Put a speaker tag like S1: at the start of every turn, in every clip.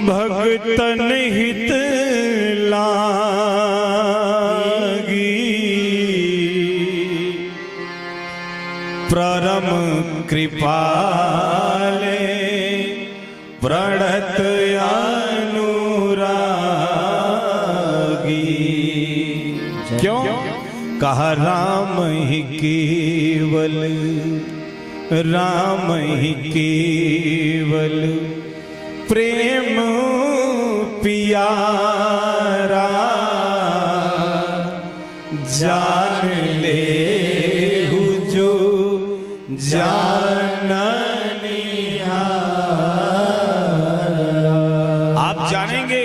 S1: भगतन हित लागी परम कृपाले प्रणत अनुरागी। क्यों कहा राम ही केवल, राम ही केवल प्रेम पियारा, जान ले जो जाननिहारा। आप जानेंगे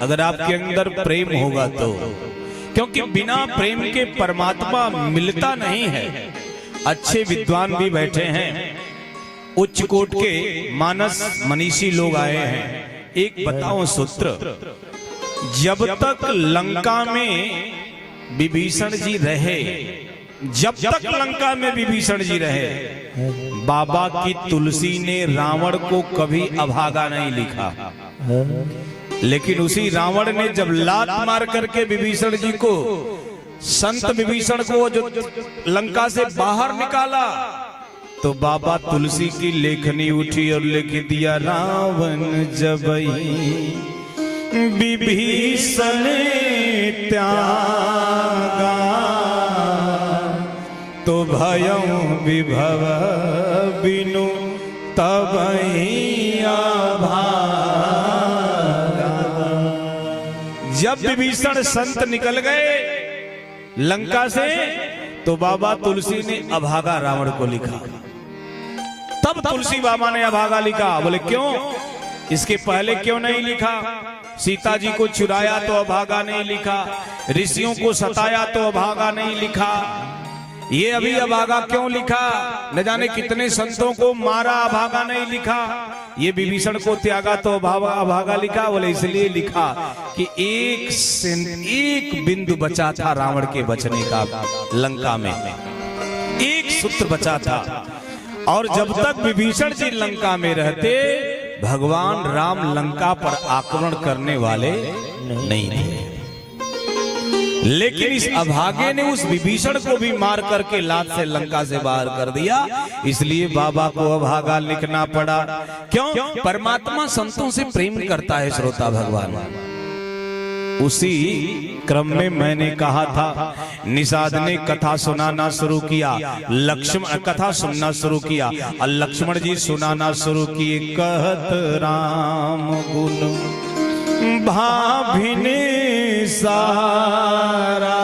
S1: अगर आपके अंदर प्रेम होगा तो, क्योंकि बिना प्रेम के परमात्मा मिलता नहीं है। अच्छे विद्वान भी बैठे हैं, उच्च कोट के मानस मनीषी लोग आए हैं। एक बताओ सूत्र, जब तक लंका में विभीषण जी रहे, जब तक लंका में विभीषण जी रहे, बाबा की तुलसी ने रावण को कभी अभागा नहीं लिखा। लेकिन उसी रावण ने जब लात मार करके विभीषण जी को, संत विभीषण को जो लंका से बाहर निकाला, तो बाबा तुलसी की लेखनी उठी और लिख दिया, रावण जबई विभीषण त्यागा, तो भयं विभव बिनु तबहि अभागा। जब विभीषण संत निकल गए लंका से, तो बाबा तुलसी ने अभागा रावण को लिखा। तब तुलसी बाबा ने अभागा लिखा। बोले क्यों, इसके पहले क्यों नहीं लिखा? सीता जी को चुराया तो अभागा नहीं लिखा, ऋषियों को सताया तो अभागा नहीं लिखा, ये अभी अभागा क्यों लिखा? न जाने कितने संतों को मारा, अभागा नहीं लिखा। ये विभीषण को त्यागा तो अभागा लिखा। बोले इसलिए लिखा कि एक बिंदु बचा था रावण के बचने का, लंका में एक सूत्र बचा था। और जब तक विभीषण जी लंका में रहते, भगवान राम लंका पर आक्रमण करने वाले नहीं थे। लेकिन इस अभागे ने उस विभीषण को भी मार करके लात से लंका से बाहर कर दिया। इसलिए बाबा को अभागा लिखना पड़ा। क्यों? परमात्मा संतों से प्रेम करता है श्रोता भगवान। उसी क्रम में मैंने कहा था, निषाद ने कथा सुनाना शुरू किया, लक्ष्मण कथा सुनना शुरू किया और लक्ष्मण जी सुनाना शुरू किए। कहत राम गुण भाभिने सारा।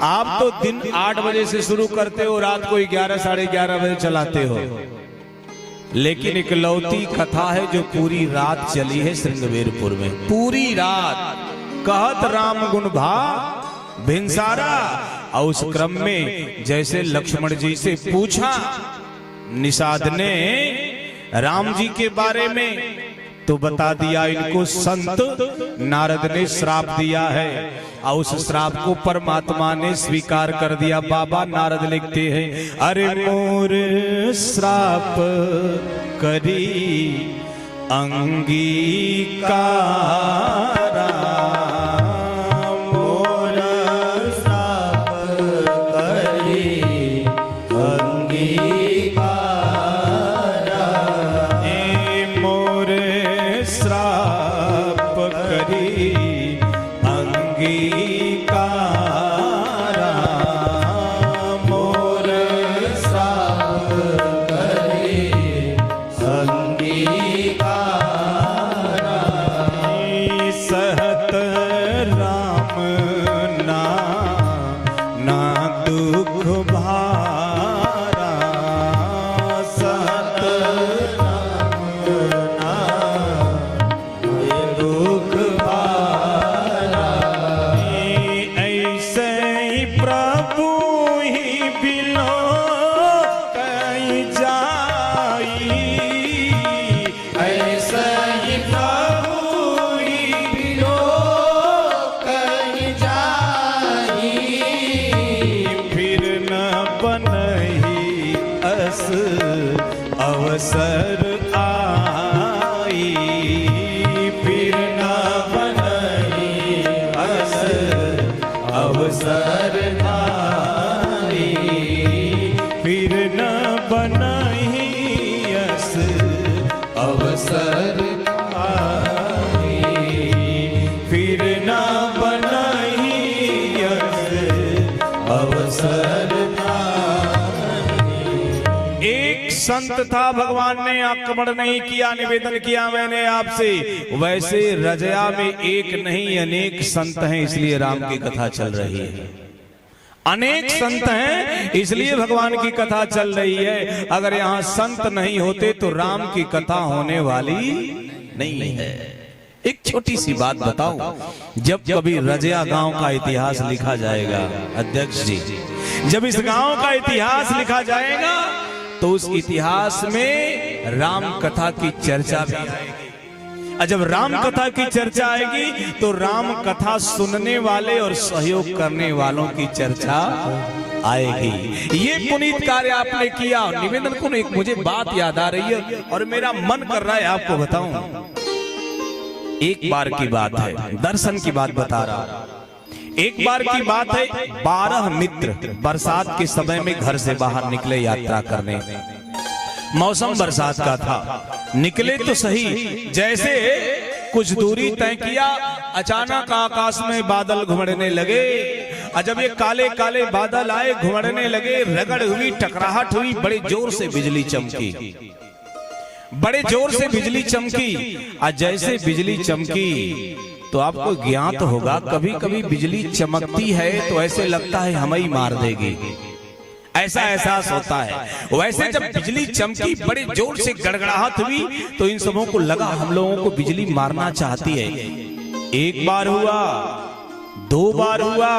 S1: आप तो दिन 8 बजे से शुरू करते हो, रात को 11 साढ़े 11 बजे चलाते हो। लेकिन एक लौती कथा है जो पूरी रात चली है श्रृंगवेरपुर में, पूरी रात। कहत राम गुण भा भिनसारा। और उस क्रम में जैसे लक्ष्मण जी से पूछा निषाद ने राम जी के बारे में, तो बता दिया इनको संत नारद ने श्राप दिया है। और उस श्राप को परमात्मा ने स्वीकार कर दिया। बाबा नारद लिखते हैं, अरे मोर श्राप करी अंगीकारा, मोर श्राप करी अंगीकारा, मोर श्राप करी अंगीकारा, मोर श्राप करी अंगीकारा। सहत अवसर आई फिर न बनई अस, अवसर आई फिर न बनई अस, अवसर आई फिर न बनई अस, अवसर। एक संत था, भगवान ने आक्रमण नहीं किया, निवेदन किया मैंने आपसे। वैसे रजया में एक नहीं अनेक संत हैं, इसलिए राम की कथा चल रही है। अनेक संत हैं इसलिए भगवान की कथा चल रही है। अगर यहाँ संत नहीं होते तो राम की कथा होने वाली नहीं है। एक छोटी सी बात बताऊं, जब कभी रजया गांव का इतिहास लिखा जाएगा अध्यक्ष जी, जब इस गांव का इतिहास लिखा जाएगा तो उस इतिहास में राम कथा की चर्चा भी आएगी। और जब राम कथा की चर्चा आएगी तो राम कथा सुनने वाले और सहयोग करने वालों की चर्चा आएगी। ये पुनीत कार्य आपने किया। निवेदन को एक मुझे बात याद आ रही है और मेरा मन कर रहा है आपको बताऊं। एक बार की बात है, दर्शन की बात बता रहा। एक बार की बात है, 12 मित्र बरसात के समय में घर से बाहर निकले यात्रा करने। मौसम बरसात का था, निकले तो सही, जैसे कुछ दूरी तय किया अचानक आकाश में बादल घुमड़ने लगे। और जब ये काले काले बादल आए, घुमड़ने लगे, रगड़ हुई, टकराहट हुई, बड़े जोर से बिजली चमकी, बड़े जोर से बिजली चमकी। और जैसे बिजली चमकी तो आपको ज्ञात होगा, कभी कभी बिजली चमकती है तो ऐसे लगता है हमें ही मार देगी, ऐसा एहसास होता है। वैसे जब बिजली चमकी, बड़े जोर से गड़गड़ाहट हुई तो इन सबों को लगा हम लोगों को बिजली मारना चाहती है। एक बार हुआ, 2 बार हुआ,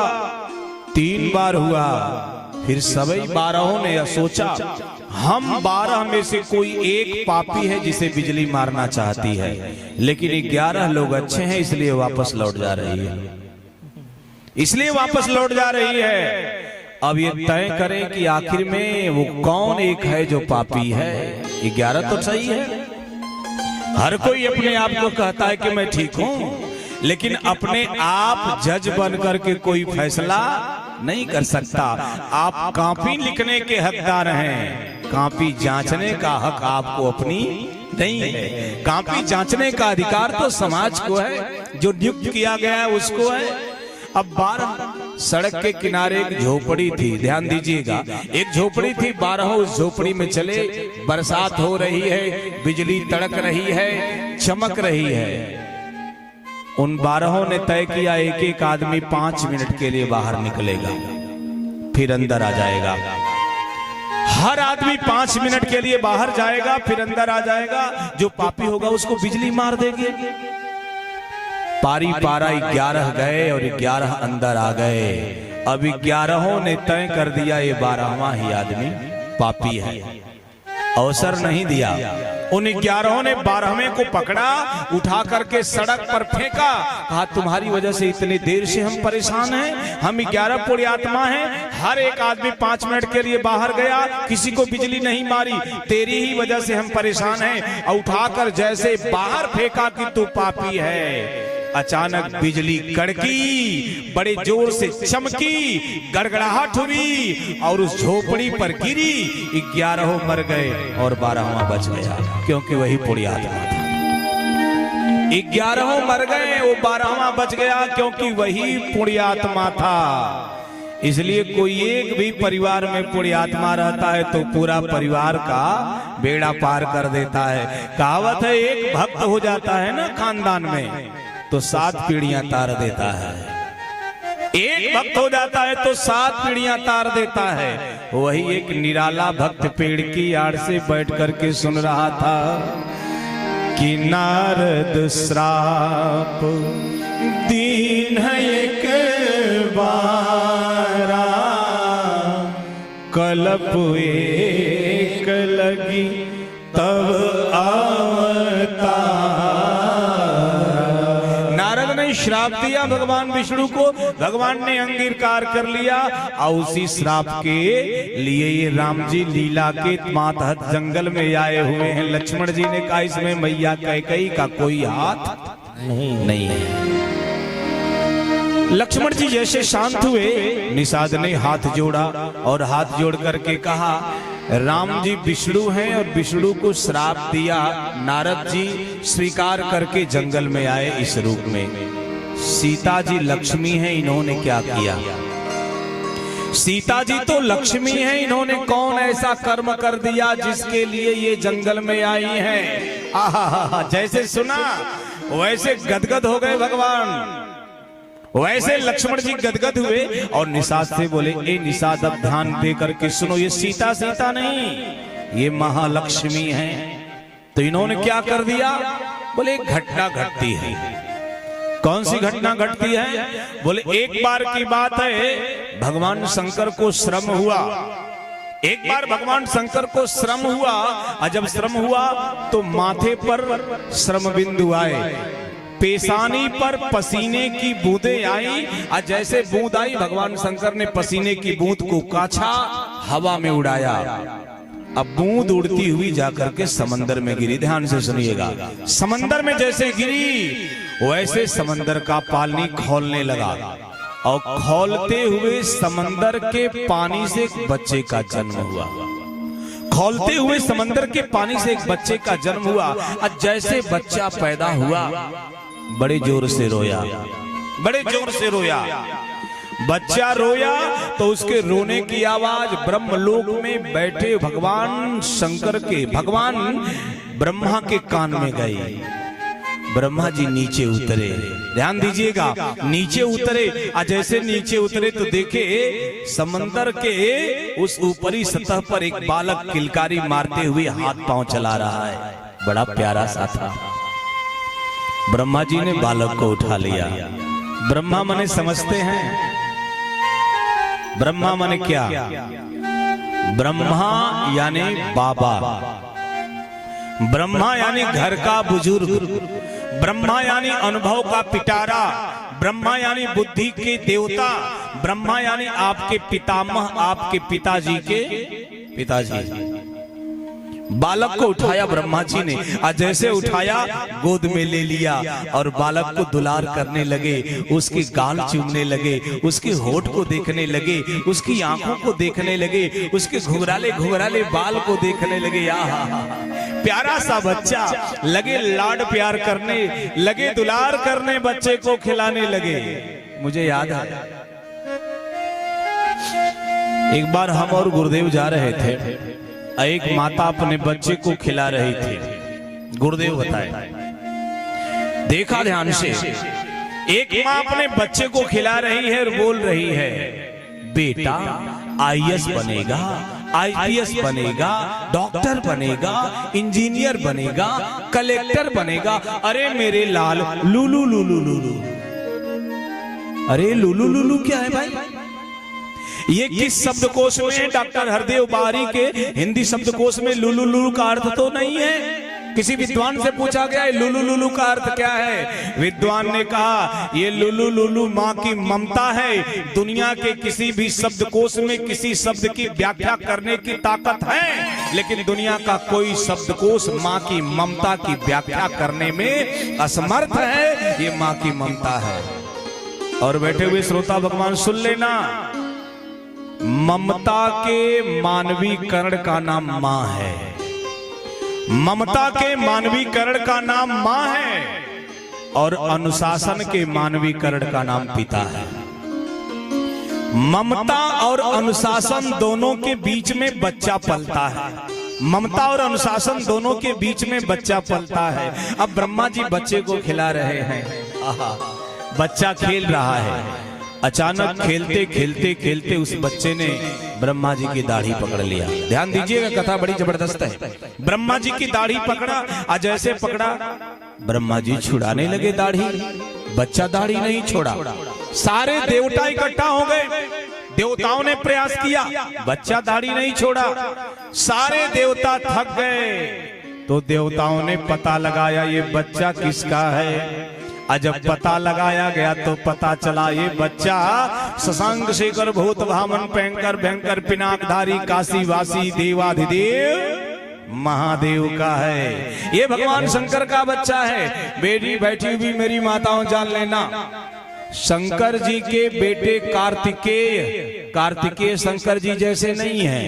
S1: 3 बार हुआ, फिर सभी 12 ने सोचा हम 12 में से कोई एक पापी है जिसे बिजली मारना चाहती है, लेकिन 11 लोग अच्छे हैं इसलिए वापस लौट जा रही है, इसलिए वापस लौट जा रही है। अब ये तय करें कि आखिर में वो कौन एक है जो पापी है। 11 तो सही है, हर कोई अपने आप को कहता है कि मैं ठीक हूं, लेकिन अपने आप जज बन करके कोई फैसला नहीं कर सकता। आप कॉपी लिखने के हकदार हैं, कॉपी जांचने का हक आपको अपनी नहीं है। कॉपी जांचने का अधिकार तो समाज को है, जो नियुक्त किया गया है उसको है। अब 12 सड़क के किनारे एक झोपड़ी थी, ध्यान दीजिएगा, एक झोपड़ी थी, 12 उस झोपड़ी में चले। बरसात हो रही है, बिजली तड़क रही है, चमक रही है। उन 12 ने तय किया एक एक आदमी 5 मिनट के लिए बाहर निकलेगा, फिर अंदर आ जाएगा। हर आदमी 5 मिनट के लिए बाहर जाएगा, फिर अंदर आ जाएगा। जो पापी होगा उसको बिजली मार देगी। पारी पारा 11 गए और 11 अंदर आ गए। अब 11 ने तय कर दिया ये 12वां ही आदमी पापी है। अवसर नहीं दिया, उन 11 ने 12वें को पकड़ा, उठा करके सड़क पर फेंका, कहा तुम्हारी वजह से इतनी देर से हम परेशान हैं, हम 11 पुण्यात्मा हैं, हर एक आदमी 5 मिनट के लिए बाहर गया, किसी को बिजली नहीं मारी, तेरी ही वजह से हम परेशान हैं। और उठाकर जैसे बाहर फेंका कि तू पापी है, अचानक बिजली कड़की, बड़े जोर से चमकी, गड़गड़ाहट हुई और उस झोपड़ी पर गिरी। 11 मर गए और 12वां बच गया, क्योंकि वही पुण्यात्मा था। 11 मर गए, वो 12वां बच गया, क्योंकि वही पुण्यात्मा था। इसलिए कोई एक भी परिवार में पुण्यात्मा रहता है तो पूरा परिवार का बेड़ा पार कर देता है। कहावत है, एक भक्त हो जाता है ना खानदान में तो 7 पीढ़ियां तार देता है। एक भक्त हो जाता है तो 7 पीढ़ियां तार देता है। वही एक निराला भक्त पेड़ की आड़ से बैठ करके सुन रहा था कि नारद श्राप दीन है एक बारा, कलप एक लगी तब आवता। श्राप दिया भगवान विष्णु को, भगवान ने अंगीकार कर लिया और उसी श्राप के लिए ये राम जी लीला के मातहत जंगल में आए हुए हैं। लक्ष्मण जी ने कहा इसमें मैया कैकेयी का कोई हाथ नहीं है। लक्ष्मण जी जैसे शांत हुए, निषाद ने हाथ जोड़ा और हाथ जोड़ करके कहा राम जी विष्णु हैं और विष्णु को श्राप दिया, नारद जी स्वीकार करके जंगल में आए इस रूप में। सीता जी लक्ष्मी हैं, इन्होंने क्या किया? सीता जी तो लक्ष्मी हैं, इन्होंने कौन ऐसा कर्म कर दिया जिसके लिए ये जंगल में आई हैं? आहा, जैसे सुना वैसे गदगद हो गए भगवान। वैसे लक्ष्मण जी गदगद हुए और निषाद से बोले ए निषाद अब ध्यान दे करके सुनो, ये सीता सीता नहीं, ये महालक्ष्मी है। तो इन्होंने क्या कर दिया? बोले एक घटना घटती है। कौन सी घटना घटती है? बोले एक बार की बात है, भगवान शंकर को श्रम हुआ। एक बार भगवान शंकर को श्रम हुआ और जब श्रम हुआ तो माथे पर श्रम बिंदु आए, पेशानी पर पसीने की बूंदें आई और जैसे बूंद आई भगवान शंकर ने पसीने की बूंद को काछा, हवा में उड़ाया। अब बूंद उड़ती हुई जाकर के समंदर में गिरी। ध्यान से सुनिएगा, समंदर में जैसे गिरी वैसे समंदर का पानी खौलने लगा और खौलते हुए समंदर के पानी से एक बच्चे का जन्म हुआ। खौलते हुए समंदर के पानी से एक बच्चे का जन्म हुआ और जैसे बच्चा पैदा हुआ बड़े जोर से रोया, बड़े जोर से रोया। बच्चा रोया तो उसके रोने की आवाज ब्रह्मलोक में बैठे भगवान शंकर के, भगवान ब्रह्मा के कान में गई। ब्रह्मा जी नीचे उतरे, ध्यान दीजिएगा, नीचे उतरे और जैसे नीचे उतरे तो देखे समंदर के उस ऊपरी सतह पर एक बालक किलकारी मारते हुए हाथ पांव चला रहा है। बड़ा प्यारा सा था। ब्रह्मा जी ने बालक को उठा लिया। ब्रह्मा माने समझते हैं, ब्रह्मा माने क्या? ब्रह्मा यानी बाबा, ब्रह्मा यानी घर का बुजुर्ग, ब्रह्मा यानी अनुभव का पिटारा, ब्रह्मा यानी बुद्धि के देवता, ब्रह्मा यानी आपके पितामह, आपके पिताजी के पिताजी। बालक को उठाया ब्रह्मा जी ने और जैसे उठाया गोद में ले लिया और बालक को दुलार करने लगे, उसके गाल चूमने लगे, उसके होठ को देखने लगे, उसकी आंखों को देखने लगे, उसके घुंघराले घुंघराले बाल को देखने लगे। आहा, प्यारा सा बच्चा, लगे लाड प्यार करने लगे, दुलार करने, बच्चे को खिलाने लगे। मुझे याद है एक बार हम और गुरुदेव जा रहे थे, एक माता अपने बच्चे को खिला रही थी। गुरुदेव बताए, देखा ध्यान से, एक माँ अपने बच्चे को खिला रही है और बोल रही है बेटा आईएएस बनेगा, आईपीएस बनेगा, डॉक्टर बनेगा, इंजीनियर बनेगा, कलेक्टर बनेगा। अरे मेरे लाल लूलू लूलू लूलू। अरे लूलू लूलू क्या है भाई? ये किस शब्दकोश में है? डॉक्टर हरदेव बारी के हिंदी शब्दकोश में लुलु लुलु का अर्थ तो नहीं है। किसी विद्वान से पूछा गया है लुलु लुलु का अर्थ क्या है? विद्वान ने कहा ये लुलु लुलु माँ की ममता है। दुनिया के किसी भी शब्दकोश में किसी शब्द की व्याख्या करने की ताकत है, लेकिन दुनिया का कोई शब्दकोश माँ की ममता की व्याख्या करने में असमर्थ है। ये माँ की ममता है। और बैठे हुए श्रोता भगवान सुन लेना, ममता के मानवीकरण का नाम मां है। ममता के मानवीकरण का नाम मां है और अनुशासन के मानवीकरण का नाम पिता है। ममता और अनुशासन दोनों के बीच में बच्चा पलता है। ममता और अनुशासन दोनों के बीच में बच्चा पलता है। अब ब्रह्मा जी बच्चे को खिला रहे हैं। बच्चा खेल रहा है। अचानक खेलते खेलते खेलते उस बच्चे ने ब्रह्मा जी की दाढ़ी पकड़ लिया। ध्यान दीजिएगा, कथा बड़ी जबरदस्त है। ब्रह्मा जी की दाढ़ी पकड़ा और जैसे पकड़ा ब्रह्मा जी छुड़ाने लगे दाढ़ी। बच्चा दाढ़ी नहीं छोड़ा। सारे देवता इकट्ठा हो गए। देवताओं ने प्रयास किया, बच्चा दाढ़ी नहीं छोड़ा। सारे देवता थक गए तो देवताओं ने पता लगाया ये बच्चा किसका है। और जब पता लगाया गया तो पता चला ये बच्चा शशांक शेखर भूत भामन भयंकर भयंकर पिनाकधारी काशीवासी देवाधिदेव महादेव का है। ये भगवान शंकर का बच्चा है। बेटी बैठी हुई मेरी माताओं जान लेना, शंकर जी के बेटे कार्तिकेय शंकर जी जैसे नहीं है।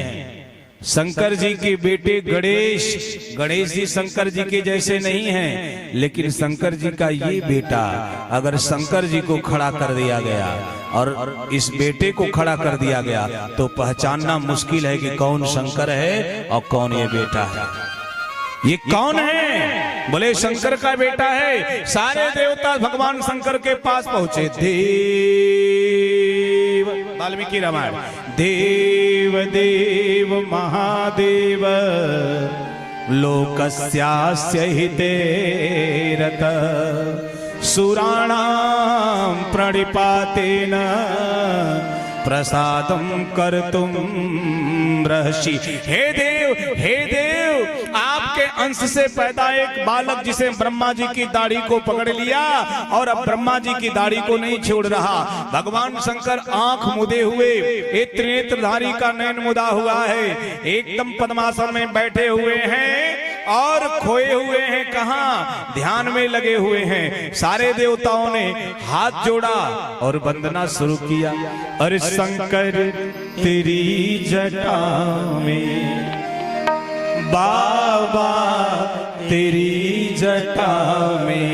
S1: शंकर जी के बेटे गणेश जी शंकर जी के जैसे नहीं हैं। लेकिन शंकर जी का ये बेटा अगर शंकर जी को खड़ा कर दिया गया और इस बेटे को खड़ा कर दिया गया तो पहचानना मुश्किल है कि कौन शंकर है और कौन ये बेटा है। ये कौन है? बोले शंकर का बेटा है। सारे देवता भगवान शंकर के पास पहुंचे। देव वाल्मीकि रामायण, देव देव महादेव लोकस्यास्य हिते रतः सुराणां प्रणिपातेन प्रसादं कर्तुं रहसि। हे देव आपके अंश से पैदा एक बालक जिसे ब्रह्मा जी की दाढ़ी को पकड़ लिया और अब ब्रह्मा जी की दाढ़ी को नहीं छोड़ रहा। भगवान शंकर आंख मुदे हुए, एक त्रिनेत्रधारी का नयन मुदा हुआ है, एकदम पद्मासन में बैठे हुए हैं और खोए हुए हैं। कहां? ध्यान में लगे हुए हैं। सारे देवताओं ने हाथ जोड़ा और वंदना शुरू किया। अरे शंकर तेरी जटा में, बाबा तेरी जटा में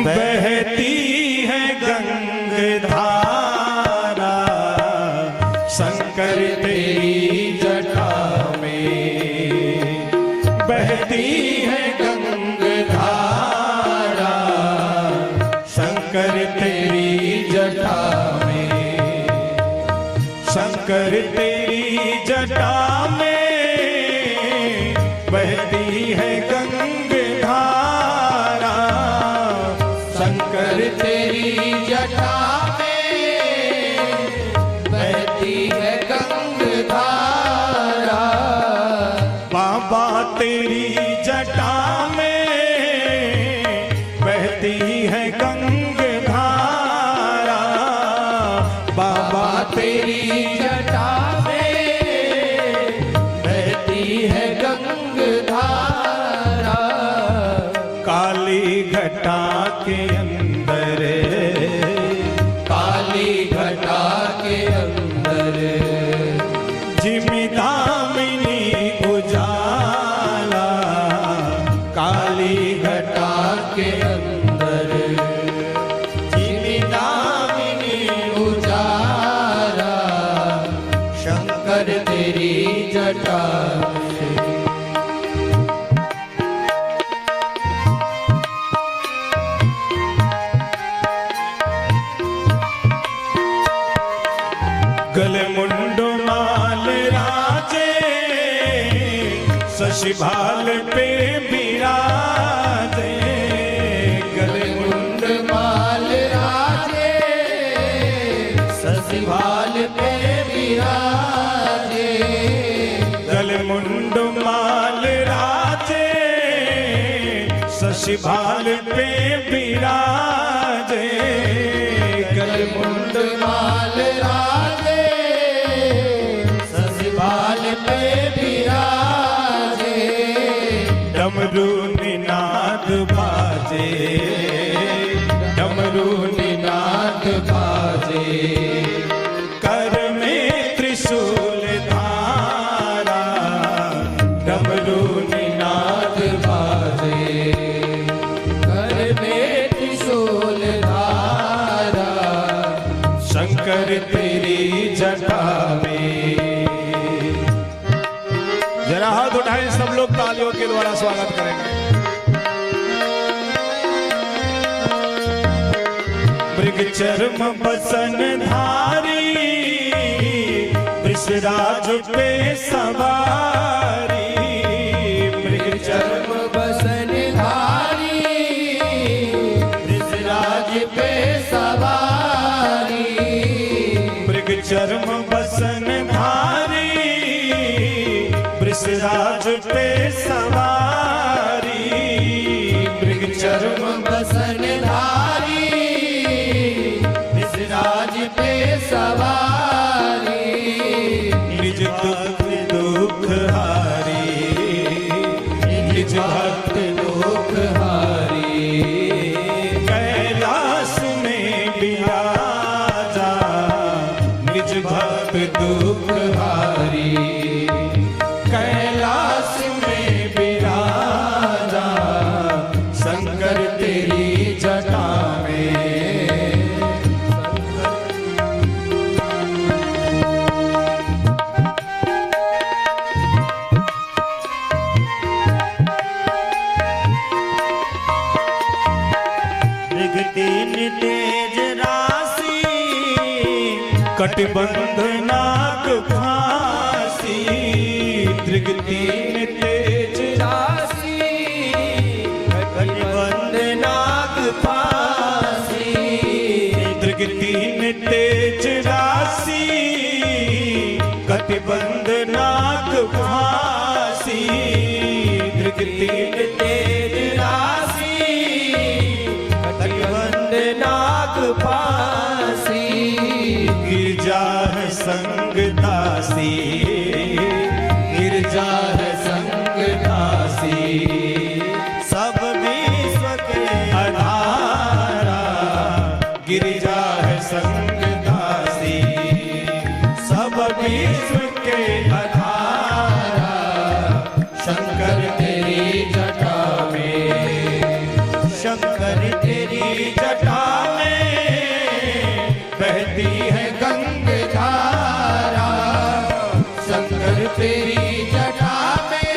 S1: बहती है गंगाधारा। शंकर तेरी जटा में बहती है गंगाधारा। शंकर तेरी जटा में, शंकर तेरी जटा में बहती है गंगाधारा। शंकर तेरी जटा में बहती है गंगाधारा। बाबा तेरी जटा में बहती है गंगाधारा। बाबा तेरी जटा घटा के अंदर, काली घटा के अंदर जिमिदामिनी उजाला। काली घटा के अंदर जिमिदामिनी उजाला। शंकर तेरी जटा गले मुंड माल राजे, शशिभाल पे बिराजे। गले मुंड माल राजे, शशिभाल पे बिराजे। गले मुंड माल राजे, शशिभाल पे बिराजे। गले मुंड माल राजे, पे बिराजे। डमरू निनाद बाजे, डमरू निनाद बाजे। कर में त्रिशूल धारा, डमरू निनाद बाजे। कर में त्रिशूल धारा। शंकर तेरी जटा में। जरा हाथ उठाएं सब लोग, तालियों के द्वारा स्वागत करेंगे। मृग चर्म बसन धारी, वृषराज पे सवारी। मृग चर्म बसन धारी, वृषराज पे सवारी। मृग चर्म बसन धारी, वृषराज पे सवारी। मृग चर्म बसन निज भक्त दुख हारी। कैलाश में विराजा निज भक्त दुख हारी। कैलाश में विराजा शंकर तेरी जटा में।
S2: तीन तेज राशि
S1: कटिबंध नाग फांसी। दृग तीन तेज
S2: राशि कटिबंध नाग फांसी।
S1: दृग तीन तेज राशि कटिबंध नाग फांसी। दृग तीन
S2: तेज राशि कटिबंध नाग फांसी।
S1: गिरजा है संग दासी। गिरजा है संग दासी।
S2: सब विश्व के
S1: आधारा गिरजा है संग दासी। सब विश्व के आधारा शंकर तेरी जटा में।
S2: शंकर तेरी
S1: जटा में बहती है गंगाधारा।
S2: शंकर तेरी जटा में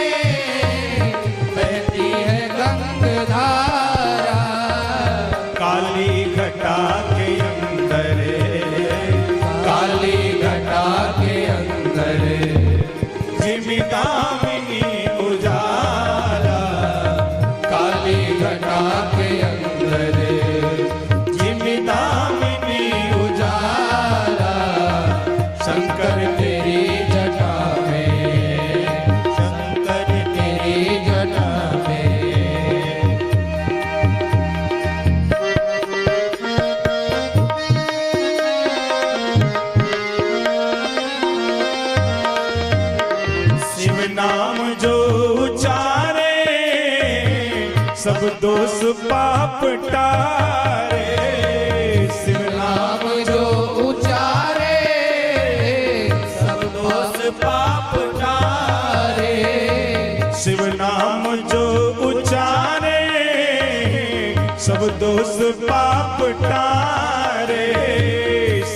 S2: बहती है गंगाधारा।
S1: काली घटा के अंदर। काली घटा के अंदर जिमिदामिनी उजाला। काली घटा के अंदर जिमिदामिनी उजाला। शंकर तेरी जटा में।
S2: शंकर तेरी जटा में।
S1: शिव नाम जो उचारे सब दोष पाप टारे। शिव नाम
S2: नाम जो उचारे सब दोष पाप टारे।
S1: शिव नाम जो उचारे सब दोष पाप टारे।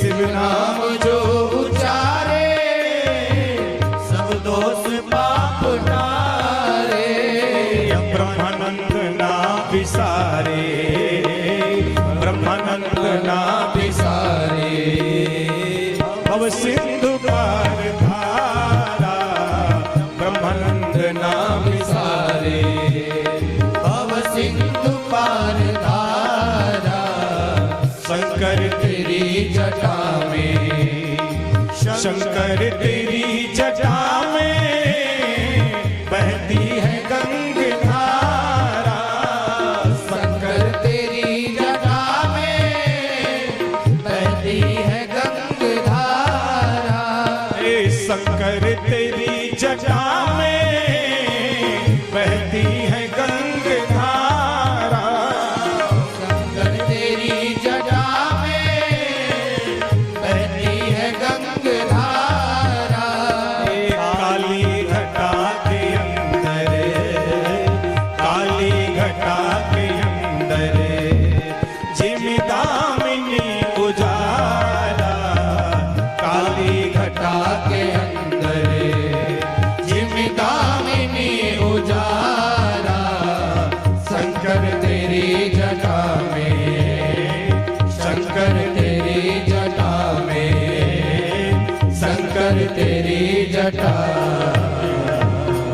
S1: शिव नाम
S2: नाम जो उचारे सब दोष पाप टारे।
S1: ब्रह्मानंद ना विसारे। ब्रह्मानंद ना विसारे। भव सिंधु पार धारा ब्रह्मानंद ना विसारे।
S2: भव सिंधु पार धारा
S1: शंकर तेरी जटा में। शंकर तेरी जटा में बहती है गंगाधारा।
S2: शंकर तेरी जटा में बहती है गंगाधारा।
S1: ए शंकर तेरी जटा में बहती है गंगाधारा।
S2: शंकर तेरी जटा में बहती है गंगाधारा।
S1: काली घटा के अंदर। काली घटा के अंदर जिमिदामिनी उजाला। काली घटा के अंदर जिमिदामिनी उजाला। शंकर तेरी जटा में। शंकर तेरी जटा में। शंकर तेरी जटा